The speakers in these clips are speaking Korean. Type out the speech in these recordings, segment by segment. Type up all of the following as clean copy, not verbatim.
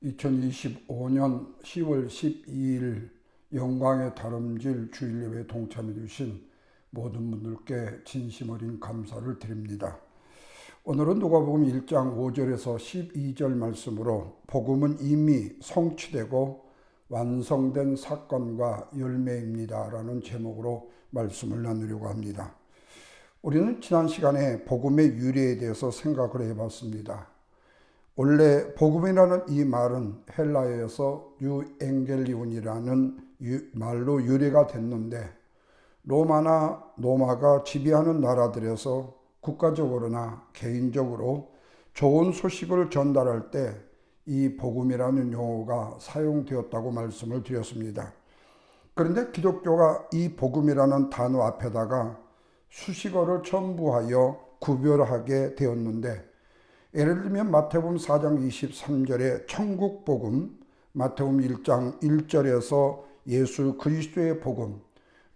2025년 10월 12일 영광의 다름질 주일예배에 동참해 주신 모든 분들께 진심 어린 감사를 드립니다. 오늘은 누가복음 1장 5절에서 12절 말씀으로 복음은 이미 성취되고 완성된 사건과 열매입니다 라는 제목으로 말씀을 나누려고 합니다. 우리는 지난 시간에 복음의 유래에 대해서 생각을 해봤습니다. 원래 복음이라는 이 말은 헬라어에서 유엥겔리온이라는 말로 유래가 됐는데 로마가 지배하는 나라들에서 국가적으로나 개인적으로 좋은 소식을 전달할 때 이 복음이라는 용어가 사용되었다고 말씀을 드렸습니다. 그런데 기독교가 이 복음이라는 단어 앞에다가 수식어를 첨부하여 구별하게 되었는데, 예를 들면 마태복음 4장 23절에 천국복음, 마태복음 1장 1절에서 예수 그리스도의 복음,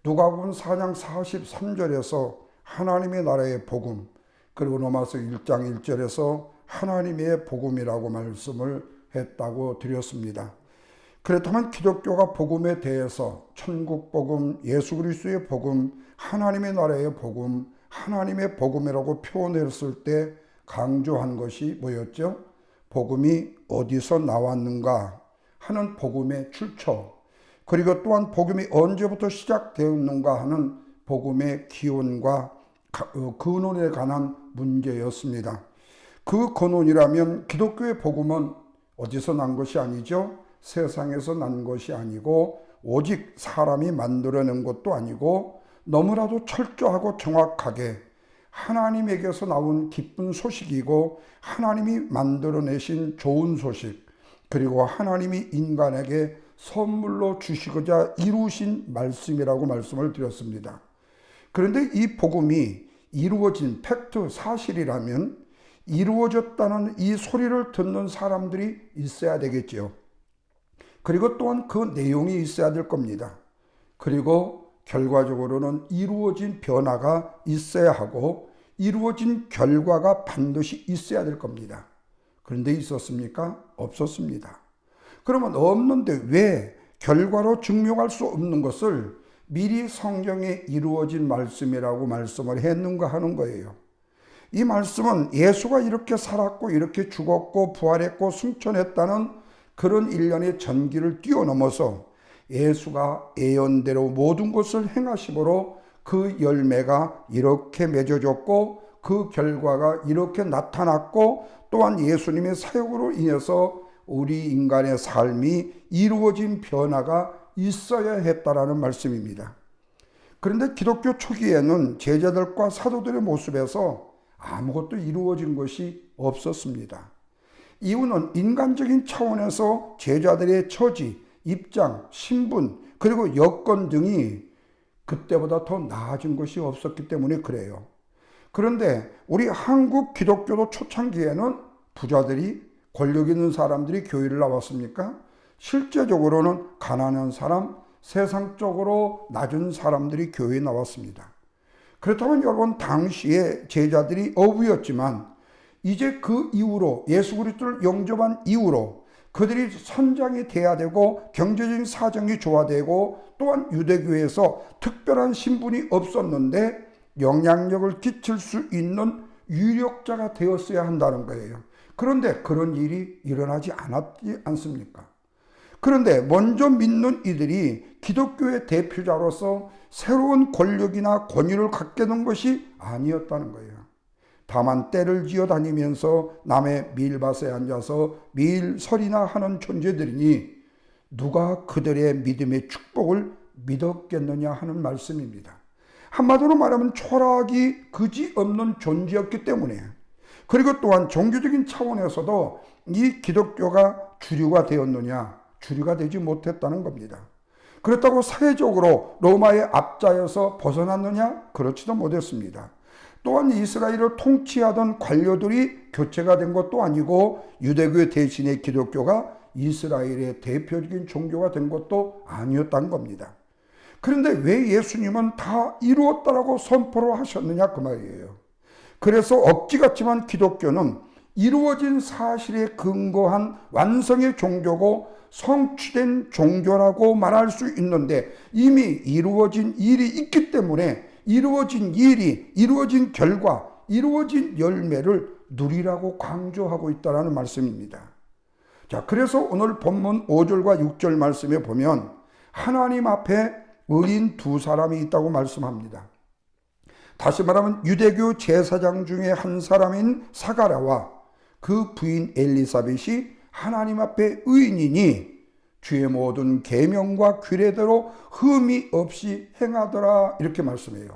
누가복음 4장 43절에서 하나님의 나라의 복음, 그리고 로마서 1장 1절에서 하나님의 복음이라고 말씀을 했다고 드렸습니다. 그렇다면 기독교가 복음에 대해서 천국복음, 예수 그리스도의 복음, 하나님의 나라의 복음, 하나님의 복음이라고 표현했을 때 강조한 것이 뭐였죠? 복음이 어디서 나왔는가 하는 복음의 출처, 그리고 또한 복음이 언제부터 시작되었는가 하는 복음의 기원과 근원에 관한 문제였습니다. 그 근원이라면 기독교의 복음은 어디서 난 것이 아니죠? 세상에서 난 것이 아니고 오직 사람이 만들어낸 것도 아니고 너무나도 철저하고 정확하게 하나님에게서 나온 기쁜 소식이고 하나님이 만들어내신 좋은 소식, 그리고 하나님이 인간에게 선물로 주시고자 이루신 말씀이라고 말씀을 드렸습니다. 그런데 이 복음이 이루어진 팩트, 사실이라면 이루어졌다는 이 소리를 듣는 사람들이 있어야 되겠죠. 그리고 또한 그 내용이 있어야 될 겁니다. 그리고 결과적으로는 이루어진 변화가 있어야 하고 이루어진 결과가 반드시 있어야 될 겁니다. 그런데 있었습니까? 없었습니다. 그러면 없는데 왜 결과로 증명할 수 없는 것을 미리 성경에 이루어진 말씀이라고 말씀을 했는가 하는 거예요. 이 말씀은 예수가 이렇게 살았고 이렇게 죽었고 부활했고 승천했다는 그런 일련의 전기를 뛰어넘어서 예수가 예언대로 모든 것을 행하심으로 그 열매가 이렇게 맺어졌고 그 결과가 이렇게 나타났고, 또한 예수님의 사역으로 인해서 우리 인간의 삶이 이루어진 변화가 있어야 했다라는 말씀입니다. 그런데 기독교 초기에는 제자들과 사도들의 모습에서 아무것도 이루어진 것이 없었습니다. 이유는 인간적인 차원에서 제자들의 처지, 입장, 신분, 그리고 여건 등이 그때보다 더 나아진 것이 없었기 때문에 그래요. 그런데 우리 한국 기독교도 초창기에는 부자들이, 권력 있는 사람들이 교회를 나왔습니까? 실제적으로는 가난한 사람, 세상적으로 낮은 사람들이 교회에 나왔습니다. 그렇다면 여러분, 당시에 제자들이 어부였지만 이제 그 이후로 예수 그리스도를 영접한 이후로 그들이 선장이 돼야 되고 경제적인 사정이 좋아되고 또한 유대교회에서 특별한 신분이 없었는데 영향력을 끼칠 수 있는 유력자가 되었어야 한다는 거예요. 그런데 그런 일이 일어나지 않았지 않습니까? 그런데 먼저 믿는 이들이 기독교의 대표자로서 새로운 권력이나 권위를 갖게 된 것이 아니었다는 거예요. 다만 때를 지어 다니면서 남의 밀밭에 앉아서 밀설이나 하는 존재들이니 누가 그들의 믿음의 축복을 믿었겠느냐 하는 말씀입니다. 한마디로 말하면 초라하기 그지없는 존재였기 때문에, 그리고 또한 종교적인 차원에서도 이 기독교가 주류가 되었느냐? 주류가 되지 못했다는 겁니다. 그렇다고 사회적으로 로마의 압자에서 벗어났느냐? 그렇지도 못했습니다. 또한 이스라엘을 통치하던 관료들이 교체가 된 것도 아니고 유대교 대신에 기독교가 이스라엘의 대표적인 종교가 된 것도 아니었다는 겁니다. 그런데 왜 예수님은 다 이루었다라고 선포를 하셨느냐 그 말이에요. 그래서 억지 같지만 기독교는 이루어진 사실에 근거한 완성의 종교고 성취된 종교라고 말할 수 있는데, 이미 이루어진 일이 있기 때문에 이루어진 일이, 이루어진 결과, 이루어진 열매를 누리라고 강조하고 있다는 말씀입니다. 자, 그래서 오늘 본문 5절과 6절 말씀에 보면 하나님 앞에 의인 두 사람이 있다고 말씀합니다. 다시 말하면 유대교 제사장 중에 한 사람인 사가랴와 그 부인 엘리사벳이 하나님 앞에 의인이니 주의 모든 계명과 규례대로 흠이 없이 행하더라, 이렇게 말씀해요.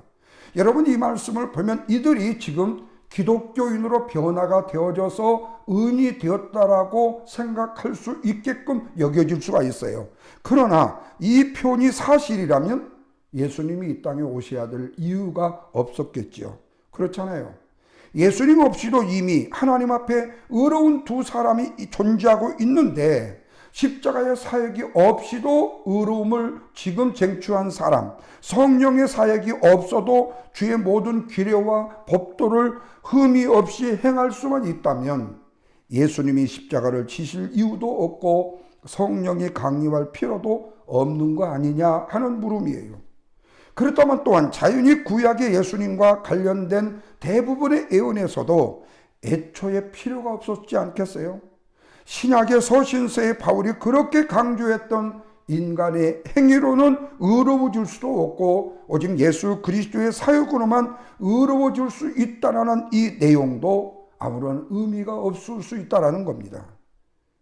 여러분, 이 말씀을 보면 이들이 지금 기독교인으로 변화가 되어져서 의인이 되었다라고 생각할 수 있게끔 여겨질 수가 있어요. 그러나 이 표현이 사실이라면 예수님이 이 땅에 오셔야 될 이유가 없었겠죠. 그렇잖아요. 예수님 없이도 이미 하나님 앞에 의로운 두 사람이 존재하고 있는데, 십자가의 사역이 없이도 의로움을 지금 쟁취한 사람, 성령의 사역이 없어도 주의 모든 규례와 법도를 흠이 없이 행할 수만 있다면 예수님이 십자가를 지실 이유도 없고 성령이 강림할 필요도 없는 거 아니냐 하는 물음이에요. 그렇다면 또한 자연히 구약의 예수님과 관련된 대부분의 예언에서도 애초에 필요가 없었지 않겠어요? 신약의 서신서의 바울이 그렇게 강조했던 인간의 행위로는 의로워질 수도 없고 오직 예수 그리스도의 사역으로만 의로워질 수 있다는 이 내용도 아무런 의미가 없을 수 있다는 겁니다.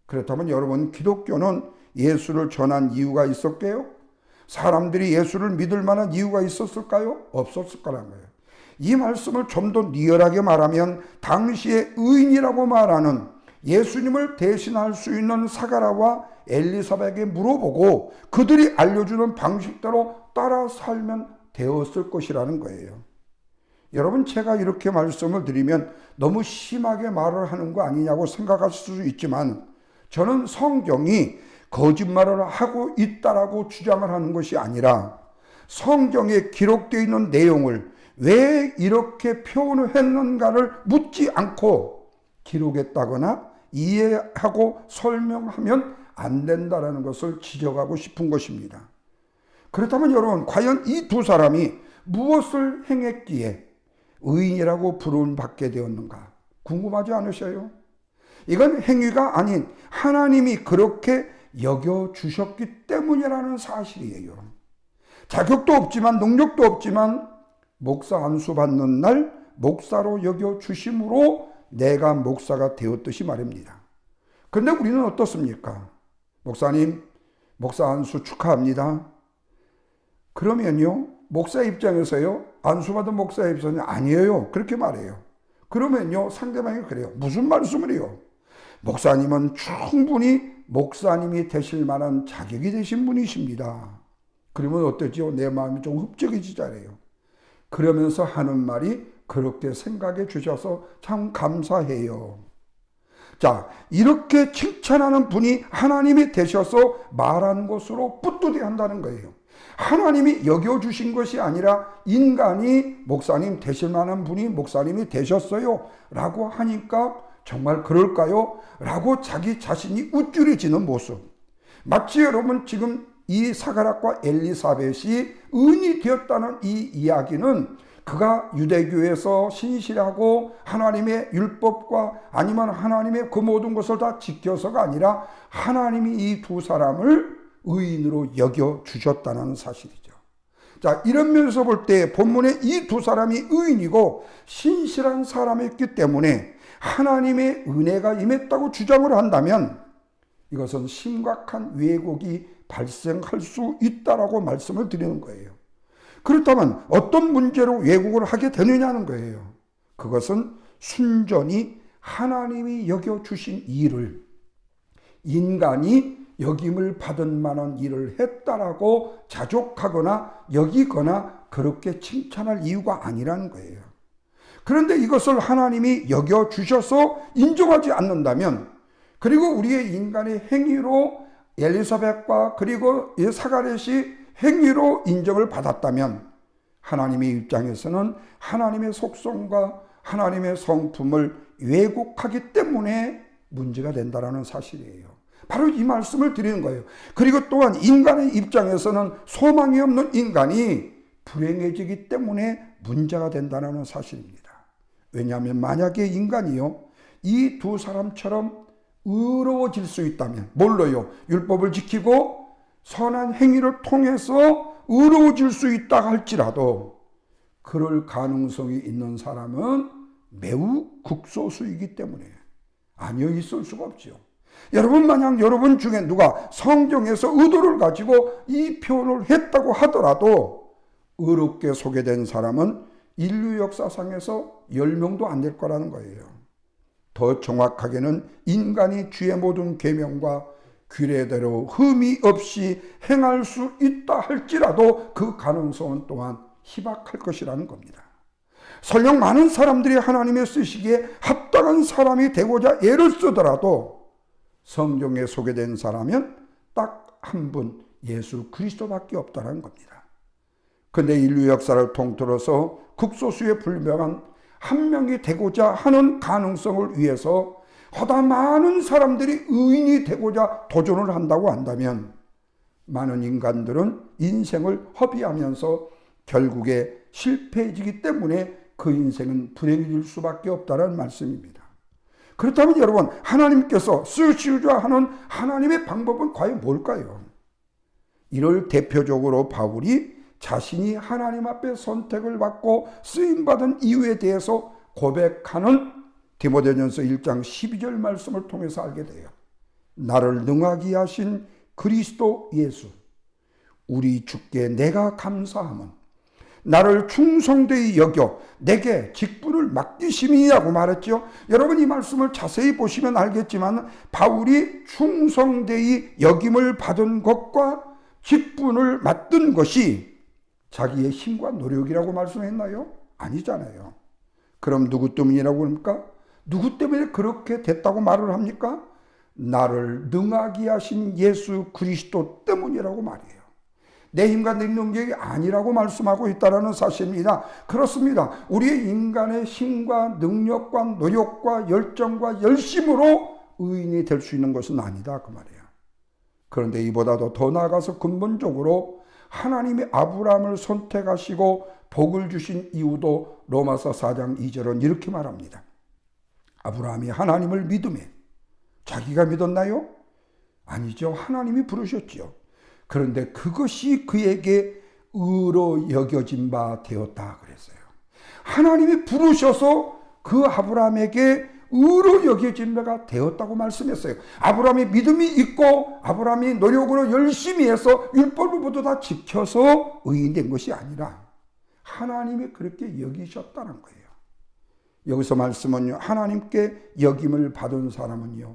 그렇다면 여러분, 기독교는 예수를 전한 이유가 있었게요? 사람들이 예수를 믿을 만한 이유가 있었을까요? 없었을 거란 거예요. 이 말씀을 좀 더 리얼하게 말하면 당시의 의인이라고 말하는 예수님을 대신할 수 있는 사가랴와 엘리사벳에게 물어보고 그들이 알려주는 방식대로 따라 살면 되었을 것이라는 거예요. 여러분, 제가 이렇게 말씀을 드리면 너무 심하게 말을 하는 거 아니냐고 생각하실 수 있지만, 저는 성경이 거짓말을 하고 있다라고 주장을 하는 것이 아니라 성경에 기록되어 있는 내용을 왜 이렇게 표현을 했는가를 묻지 않고 기록했다거나 이해하고 설명하면 안 된다는 것을 지적하고 싶은 것입니다. 그렇다면 여러분, 과연 이 두 사람이 무엇을 행했기에 의인이라고 부름받게 되었는가 궁금하지 않으셔요? 이건 행위가 아닌 하나님이 그렇게 여겨주셨기 때문이라는 사실이에요. 자격도 없지만 능력도 없지만 목사 안수 받는 날 목사로 여겨주심으로 내가 목사가 되었듯이 말입니다. 그런데 우리는 어떻습니까? 목사님, 목사 안수 축하합니다. 그러면요, 목사 입장에서요, 안수 받은 목사 입장에서는 아니에요, 그렇게 말해요. 그러면요, 상대방이 그래요. 무슨 말씀을 해요? 목사님은 충분히 목사님이 되실 만한 자격이 되신 분이십니다. 그러면 어떠죠? 내 마음이 좀 흡족해지잖아요. 그러면서 하는 말이 그렇게 생각해 주셔서 참 감사해요. 자, 이렇게 칭찬하는 분이 하나님이 되셔서 말한 것으로 뿌듯해 한다는 거예요. 하나님이 여겨주신 것이 아니라 인간이 목사님 되실 만한 분이 목사님이 되셨어요 라고 하니까 정말 그럴까요? 라고 자기 자신이 우쭐해지는 모습. 마치 여러분, 지금 이 사가랴와 엘리사벳이 의인이 되었다는 이 이야기는 그가 유대교에서 신실하고 하나님의 율법과 아니면 하나님의 그 모든 것을 다 지켜서가 아니라 하나님이 이 두 사람을 의인으로 여겨주셨다는 사실이죠. 자, 이런 면에서 볼 때 본문에 이 두 사람이 의인이고 신실한 사람이었기 때문에 하나님의 은혜가 임했다고 주장을 한다면 이것은 심각한 왜곡이 발생할 수 있다라고 말씀을 드리는 거예요. 그렇다면 어떤 문제로 왜곡을 하게 되느냐는 거예요. 그것은 순전히 하나님이 여겨주신 일을 인간이 여김을 받은 만한 일을 했다라고 자족하거나 여기거나 그렇게 칭찬할 이유가 아니라는 거예요. 그런데 이것을 하나님이 여겨주셔서 인정하지 않는다면, 그리고 우리의 인간의 행위로 엘리사벳과 그리고 사가랴이 행위로 인정을 받았다면 하나님의 입장에서는 하나님의 속성과 하나님의 성품을 왜곡하기 때문에 문제가 된다는 사실이에요. 바로 이 말씀을 드리는 거예요. 그리고 또한 인간의 입장에서는 소망이 없는 인간이 불행해지기 때문에 문제가 된다는 사실입니다. 왜냐하면 만약에 인간이요, 이 두 사람처럼 의로워질 수 있다면, 뭘로요? 율법을 지키고 선한 행위를 통해서 의로워질 수 있다 할지라도 그럴 가능성이 있는 사람은 매우 극소수이기 때문에 아니요, 있을 수가 없죠. 여러분, 만약 여러분 중에 누가 성경에서 의도를 가지고 이 표현을 했다고 하더라도 의롭게 소개된 사람은 인류 역사상에서 10명도 안 될 거라는 거예요. 더 정확하게는 인간이 주의 모든 계명과 규례대로 흠이 없이 행할 수 있다 할지라도 그 가능성은 또한 희박할 것이라는 겁니다. 설령 많은 사람들이 하나님의 쓰시기에 합당한 사람이 되고자 애를 쓰더라도 성경에 소개된 사람은 딱 한 분, 예수 그리스도밖에 없다는 겁니다. 그런데 인류 역사를 통틀어서 극소수에 불명한 한 명이 되고자 하는 가능성을 위해서 보다 많은 사람들이 의인이 되고자 도전을 한다고 한다면 많은 인간들은 인생을 허비하면서 결국에 실패해지기 때문에 그 인생은 불행해질 수밖에 없다는 말씀입니다. 그렇다면 여러분, 하나님께서 쓰시고자 하는 하나님의 방법은 과연 뭘까요? 이를 대표적으로 바울이 자신이 하나님 앞에 선택을 받고 쓰임받은 이유에 대해서 고백하는 디모데전서 1장 12절 말씀을 통해서 알게 돼요. 나를 능하게 하신 그리스도 예수, 우리 주께 내가 감사함은 나를 충성되이 여겨 내게 직분을 맡기심이라고 말했죠. 여러분, 이 말씀을 자세히 보시면 알겠지만 바울이 충성되이 여김을 받은 것과 직분을 맡은 것이 자기의 힘과 노력이라고 말씀했나요? 아니잖아요. 그럼 누구 때문이라고 합니까? 누구 때문에 그렇게 됐다고 말을 합니까? 나를 능하게 하신 예수 그리스도 때문이라고 말이에요. 내 힘과 내 능력이 아니라고 말씀하고 있다는 사실입니다. 그렇습니다. 우리의 인간의 힘과 능력과 노력과 열정과 열심으로 의인이 될 수 있는 것은 아니다, 그 말이에요. 그런데 이보다도 더 나아가서 근본적으로 하나님이 아브라함을 선택하시고 복을 주신 이유도 로마서 4장 2절은 이렇게 말합니다. 아브라함이 하나님을 믿음에, 자기가 믿었나요? 아니죠. 하나님이 부르셨죠. 그런데 그것이 그에게 의로 여겨진 바 되었다 그랬어요. 하나님이 부르셔서 그 아브라함에게 의로 여겨진 바가 되었다고 말씀했어요. 아브라함이 믿음이 있고 아브라함이 노력으로 열심히 해서 율법을 모두 다 지켜서 의인 된 것이 아니라 하나님이 그렇게 여기셨다는 거예요. 여기서 말씀은요, 하나님께 여김을 받은 사람은요,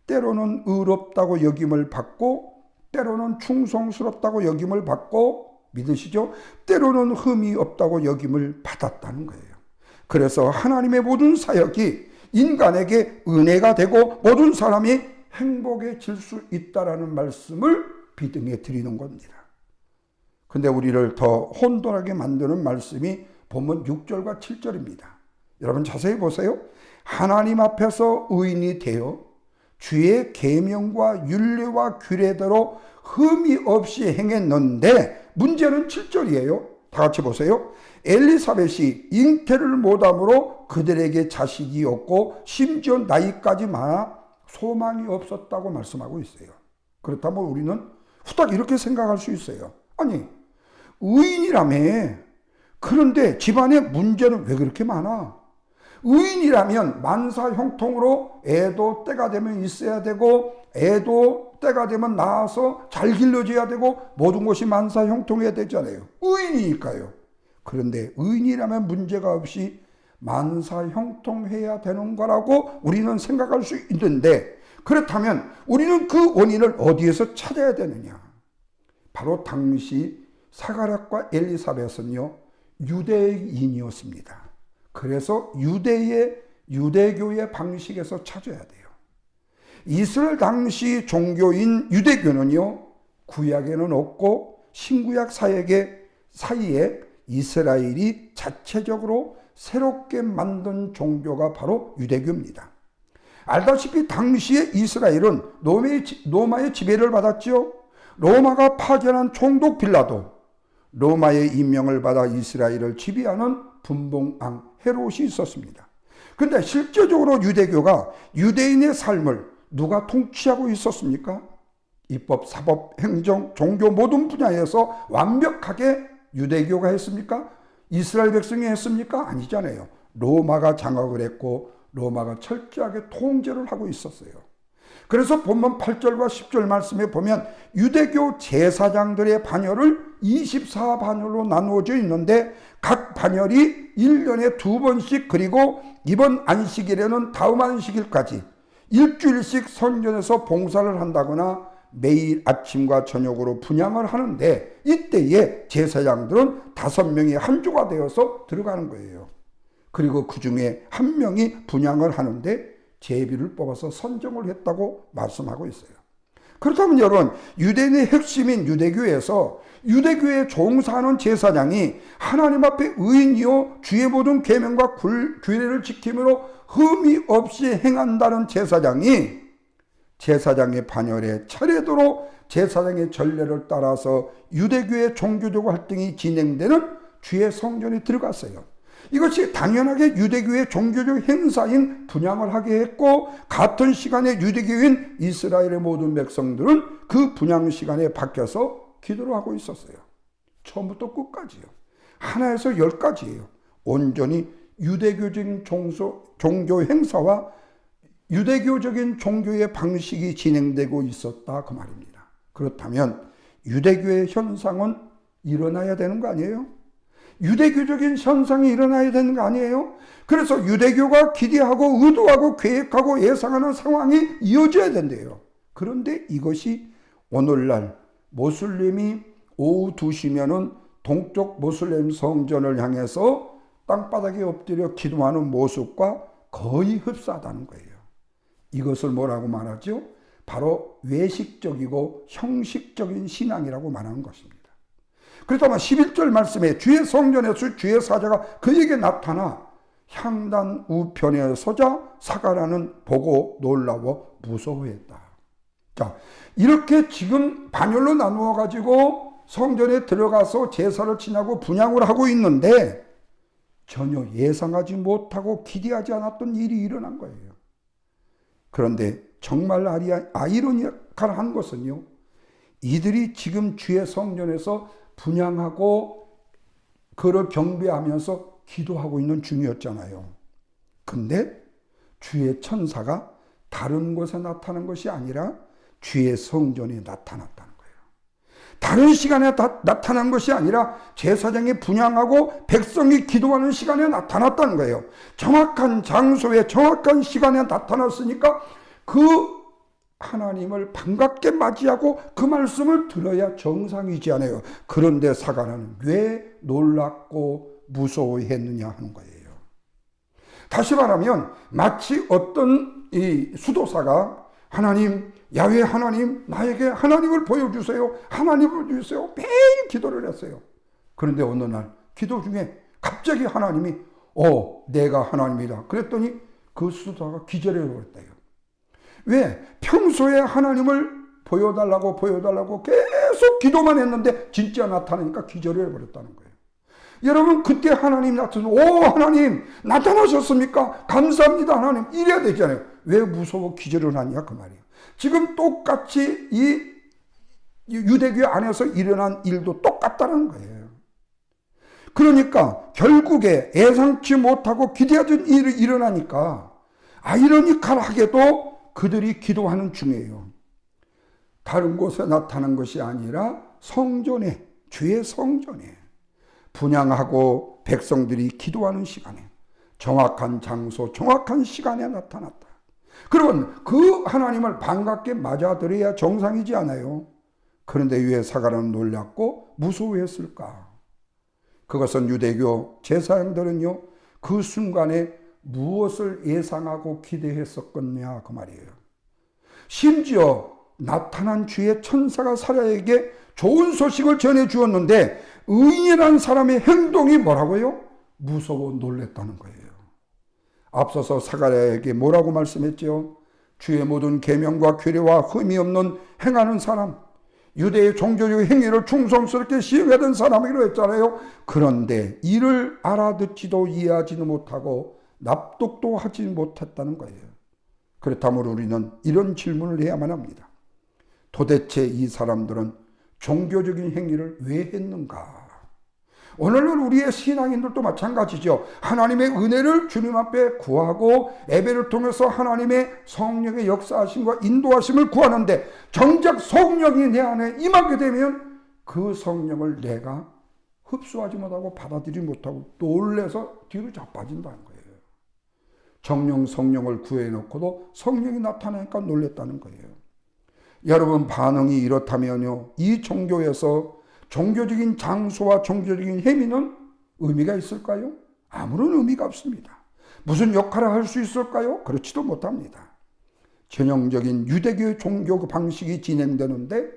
때로는 의롭다고 여김을 받고 때로는 충성스럽다고 여김을 받고, 믿으시죠? 때로는 흠이 없다고 여김을 받았다는 거예요. 그래서 하나님의 모든 사역이 인간에게 은혜가 되고 모든 사람이 행복해질 수 있다라는 말씀을 비등해 드리는 겁니다. 근데 우리를 더 혼돈하게 만드는 말씀이 본문 6절과 7절입니다. 여러분 자세히 보세요. 하나님 앞에서 의인이 되어 주의 계명과 율례와 규례대로 흠이 없이 행했는데, 문제는 7절이에요. 다 같이 보세요. 엘리사벳이 잉태를 못함으로 그들에게 자식이 없고 심지어 나이까지 많아 소망이 없었다고 말씀하고 있어요. 그렇다면 우리는 후딱 이렇게 생각할 수 있어요. 아니, 의인이라며. 그런데 집안에 문제는 왜 그렇게 많아? 의인이라면 만사 형통으로 애도 때가 되면 있어야 되고 애도 때가 되면 낳아서 잘 길러줘야 되고 모든 것이 만사 형통해야 되잖아요. 의인이니까요. 그런데 의인이라면 문제가 없이 만사 형통해야 되는 거라고 우리는 생각할 수 있는데, 그렇다면 우리는 그 원인을 어디에서 찾아야 되느냐? 바로 당시 사가랴과 엘리사벳은요, 유대인이었습니다. 그래서 유대교의 방식에서 찾아야 돼요. 이스라엘 당시 종교인 유대교는요, 구약에는 없고 신구약 사이에 이스라엘이 자체적으로 새롭게 만든 종교가 바로 유대교입니다. 알다시피 당시의 이스라엘은 로마의 지배를 받았지요. 로마가 파견한 총독 빌라도, 로마의 임명을 받아 이스라엘을 지배하는 분봉왕 헤롯이 있었습니다. 그런데 실제적으로 유대교가 유대인의 삶을 누가 통치하고 있었습니까? 입법, 사법, 행정, 종교 모든 분야에서 완벽하게 유대교가 했습니까? 이스라엘 백성이 했습니까? 아니잖아요. 로마가 장악을 했고 로마가 철저하게 통제를 하고 있었어요. 그래서 본문 8절과 10절 말씀에 보면 유대교 제사장들의 반열을 24반열로 나누어져 있는데 각 반열이 1년에 2번씩, 그리고 이번 안식일에는 다음 안식일까지 일주일씩 성전에서 봉사를 한다거나 매일 아침과 저녁으로 분향을 하는데, 이때에 제사장들은 5명이 한 조가 되어서 들어가는 거예요. 그리고 그 중에 한 명이 분향을 하는데 제비를 뽑아서 선정을 했다고 말씀하고 있어요. 그렇다면 여러분, 유대인의 핵심인 유대교에서 유대교에 종사하는 제사장이 하나님 앞에 의인이요 주의 모든 계명과 규례를 지킴으로 흠이 없이 행한다는 제사장이 제사장의 반열에 차례대로 제사장의 전례를 따라서 유대교의 종교적 활동이 진행되는 주의 성전에 들어갔어요. 이것이 당연하게 유대교의 종교적 행사인 분향을 하게 했고, 같은 시간에 유대교인 이스라엘의 모든 백성들은 그 분향 시간에 바뀌어서 기도를 하고 있었어요. 처음부터 끝까지요. 하나에서 10가지예요. 온전히 유대교적인 종교 행사와 유대교적인 종교의 방식이 진행되고 있었다, 그 말입니다. 그렇다면 유대교의 현상은 일어나야 되는 거 아니에요? 유대교적인 현상이 일어나야 되는 거 아니에요? 그래서 유대교가 기대하고 의도하고 계획하고 예상하는 상황이 이어져야 된대요. 그런데 이것이 오늘날 모슬림이 오후 2시면은 동쪽 모슬림 성전을 향해서 땅바닥에 엎드려 기도하는 모습과 거의 흡사하다는 거예요. 이것을 뭐라고 말하죠? 바로 외식적이고 형식적인 신앙이라고 말하는 것입니다. 그렇다면 11절 말씀에 주의 성전에서 주의 사자가 그에게 나타나 향단 우편에 서자 사가라는 보고 놀라워 무서워했다. 자, 이렇게 지금 반열로 나누어 가지고 성전에 들어가서 제사를 지내고 분향을 하고 있는데 전혀 예상하지 못하고 기대하지 않았던 일이 일어난 거예요. 그런데 정말 아이러니컬한 것은요, 이들이 지금 주의 성전에서 분향하고 그를 경배하면서 기도하고 있는 중이었잖아요. 근데 주의 천사가 다른 곳에 나타난 것이 아니라 주의 성전에 나타났다는 거예요. 다른 시간에 나타난 것이 아니라 제사장이 분향하고 백성이 기도하는 시간에 나타났다는 거예요. 정확한 장소에 정확한 시간에 나타났으니까 그 하나님을 반갑게 맞이하고 그 말씀을 들어야 정상이지 않아요. 그런데 사가는 왜 놀랍고 무서워했느냐 하는 거예요. 다시 말하면 마치 어떤 이 수도사가 하나님, 야훼 하나님, 나에게 하나님을 보여주세요, 하나님을 주세요, 매일 기도를 했어요. 그런데 어느 날 기도 중에 갑자기 하나님이 내가 하나님이다 그랬더니 그 수도사가 기절해 버렸대요. 왜? 평소에 하나님을 보여달라고 계속 기도만 했는데 진짜 나타나니까 기절해 버렸다는 거예요. 여러분, 그때 하나님 나타나서 하나님 나타나셨습니까? 감사합니다 하나님 이래야 되잖아요. 왜 무서워 기절을 하냐 그 말이에요. 지금 똑같이 이 유대교 안에서 일어난 일도 똑같다는 거예요. 그러니까 결국에 예상치 못하고 기대하던 일이 일어나니까 아이러니컬하게도 그들이 기도하는 중이에요. 다른 곳에 나타난 것이 아니라 성전에, 주의 성전에 분향하고 백성들이 기도하는 시간에, 정확한 장소, 정확한 시간에 나타났다. 그러면 그 하나님을 반갑게 맞아들여야 정상이지 않아요? 그런데 왜 사가는 놀랐고 무서워했을까? 그것은 유대교 제사장들은요, 그 순간에 무엇을 예상하고 기대했었겠냐 그 말이에요. 심지어 나타난 주의 천사가 사라에게 좋은 소식을 전해 주었는데 의인이라는 사람의 행동이 뭐라고요? 무서워 놀랬다는 거예요. 앞서서 사가랴에게 뭐라고 말씀했죠? 주의 모든 계명과 규례와 흠이 없는 행하는 사람, 유대의 종교적 행위를 충성스럽게 시행하던 사람이라고 했잖아요. 그런데 이를 알아듣지도 이해하지도 못하고 납득도 하지 못했다는 거예요. 그렇다면 우리는 이런 질문을 해야만 합니다. 도대체 이 사람들은 종교적인 행위를 왜 했는가? 오늘날 우리의 신앙인들도 마찬가지죠. 하나님의 은혜를 주님 앞에 구하고 예배를 통해서 하나님의 성령의 역사하심과 인도하심을 구하는데 정작 성령이 내 안에 임하게 되면 그 성령을 내가 흡수하지 못하고 받아들이지 못하고 놀래서 뒤로 자빠진다는 거예요. 정령 성령을 구해놓고도 성령이 나타나니까 놀랬다는 거예요. 여러분 반응이 이렇다면요, 이 종교에서 종교적인 장소와 종교적인 행위는 의미가 있을까요? 아무런 의미가 없습니다. 무슨 역할을 할 수 있을까요? 그렇지도 못합니다. 전형적인 유대교의 종교 방식이 진행되는데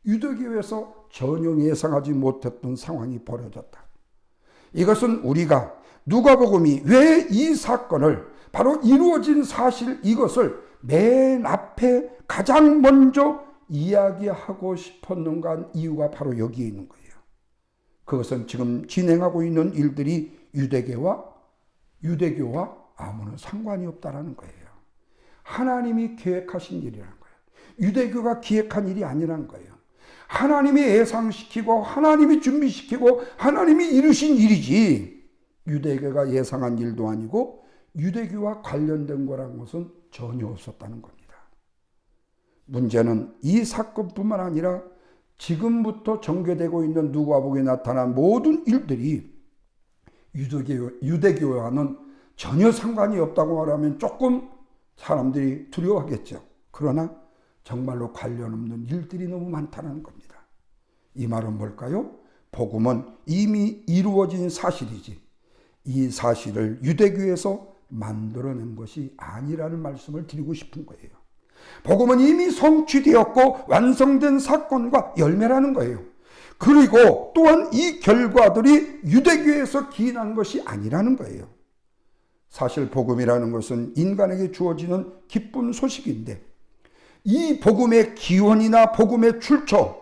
유대교에서 전혀 예상하지 못했던 상황이 벌어졌다. 이것은 우리가 누가복음이 왜 이 사건을 바로 이루어진 사실 이것을 맨 앞에 가장 먼저 이야기하고 싶었는가 이유가 바로 여기에 있는 거예요. 그것은 지금 진행하고 있는 일들이 유대교와 아무런 상관이 없다라는 거예요. 하나님이 계획하신 일이라는 거예요. 유대교가 기획한 일이 아니라는 거예요. 하나님이 예상시키고 하나님이 준비시키고 하나님이 이루신 일이지 유대교가 예상한 일도 아니고 유대교와 관련된 거라는 것은 전혀 없었다는 겁니다. 문제는 이 사건뿐만 아니라 지금부터 전개되고 있는 누가복음에 나타난 모든 일들이 유대교와는 전혀 상관이 없다고 말하면 조금 사람들이 두려워하겠죠. 그러나 정말로 관련 없는 일들이 너무 많다는 겁니다. 이 말은 뭘까요? 복음은 이미 이루어진 사실이지 이 사실을 유대교에서 만들어낸 것이 아니라는 말씀을 드리고 싶은 거예요. 복음은 이미 성취되었고 완성된 사건과 열매라는 거예요. 그리고 또한 이 결과들이 유대교에서 기인한 것이 아니라는 거예요. 사실 복음이라는 것은 인간에게 주어지는 기쁜 소식인데 이 복음의 기원이나 복음의 출처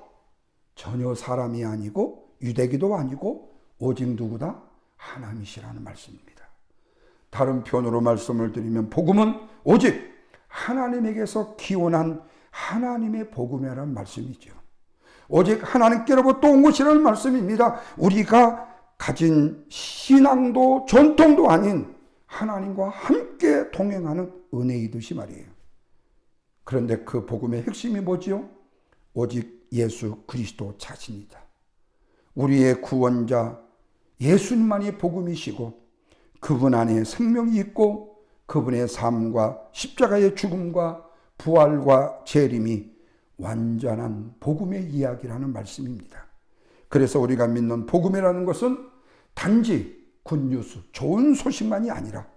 전혀 사람이 아니고 유대교도 아니고 오직 누구다? 하나님이시라는 말씀입니다. 다른 표현으로 말씀을 드리면 복음은 오직 하나님에게서 기원한 하나님의 복음이라는 말씀이죠. 오직 하나님께로부터 온 것이라는 말씀입니다. 우리가 가진 신앙도 전통도 아닌 하나님과 함께 동행하는 은혜이듯이 말이에요. 그런데 그 복음의 핵심이 뭐지요? 오직 예수 그리스도 자신이다. 우리의 구원자 예수님만이 복음이시고 그분 안에 생명이 있고 그분의 삶과 십자가의 죽음과 부활과 재림이 완전한 복음의 이야기라는 말씀입니다. 그래서 우리가 믿는 복음이라는 것은 단지 굿뉴스, 좋은 소식만이 아니라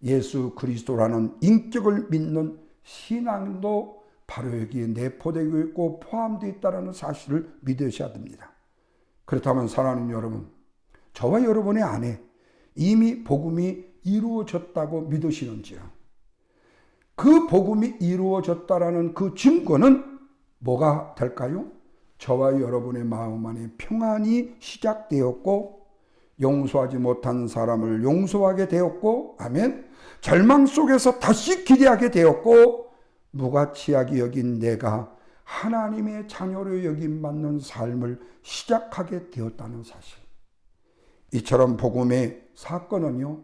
예수 그리스도라는 인격을 믿는 신앙도 바로 여기에 내포되고 있고 포함되어 있다는 사실을 믿으셔야 됩니다. 그렇다면 사랑하는 여러분, 저와 여러분의 안에 이미 복음이 이루어졌다고 믿으시는지요? 그 복음이 이루어졌다라는 그 증거는 뭐가 될까요? 저와 여러분의 마음 안에 평안이 시작되었고 용서하지 못한 사람을 용서하게 되었고 아멘. 절망 속에서 다시 기대하게 되었고 무가치하게 여긴 내가 하나님의 자녀로 여김받는 삶을 시작하게 되었다는 사실. 이처럼 복음의 사건은요,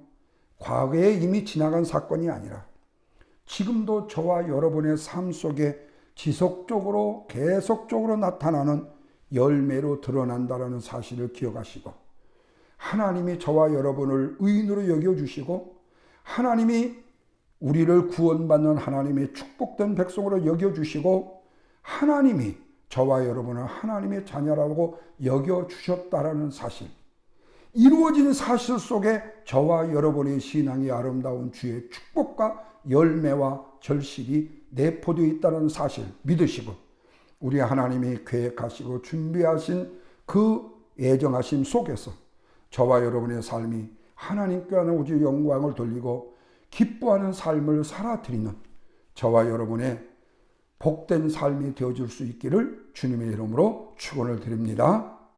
과거에 이미 지나간 사건이 아니라 지금도 저와 여러분의 삶 속에 지속적으로 계속적으로 나타나는 열매로 드러난다는 사실을 기억하시고 하나님이 저와 여러분을 의인으로 여겨주시고 하나님이 우리를 구원받는 하나님의 축복된 백성으로 여겨주시고 하나님이 저와 여러분을 하나님의 자녀라고 여겨주셨다라는 사실, 이루어진 사실 속에 저와 여러분의 신앙이 아름다운 주의 축복과 열매와 결실이 내포되어 있다는 사실 믿으시고 우리 하나님이 계획하시고 준비하신 그 예정하심 속에서 저와 여러분의 삶이 하나님께 오직 영광을 돌리고 기뻐하는 삶을 살아드리는 저와 여러분의 복된 삶이 되어줄 수 있기를 주님의 이름으로 축원을 드립니다.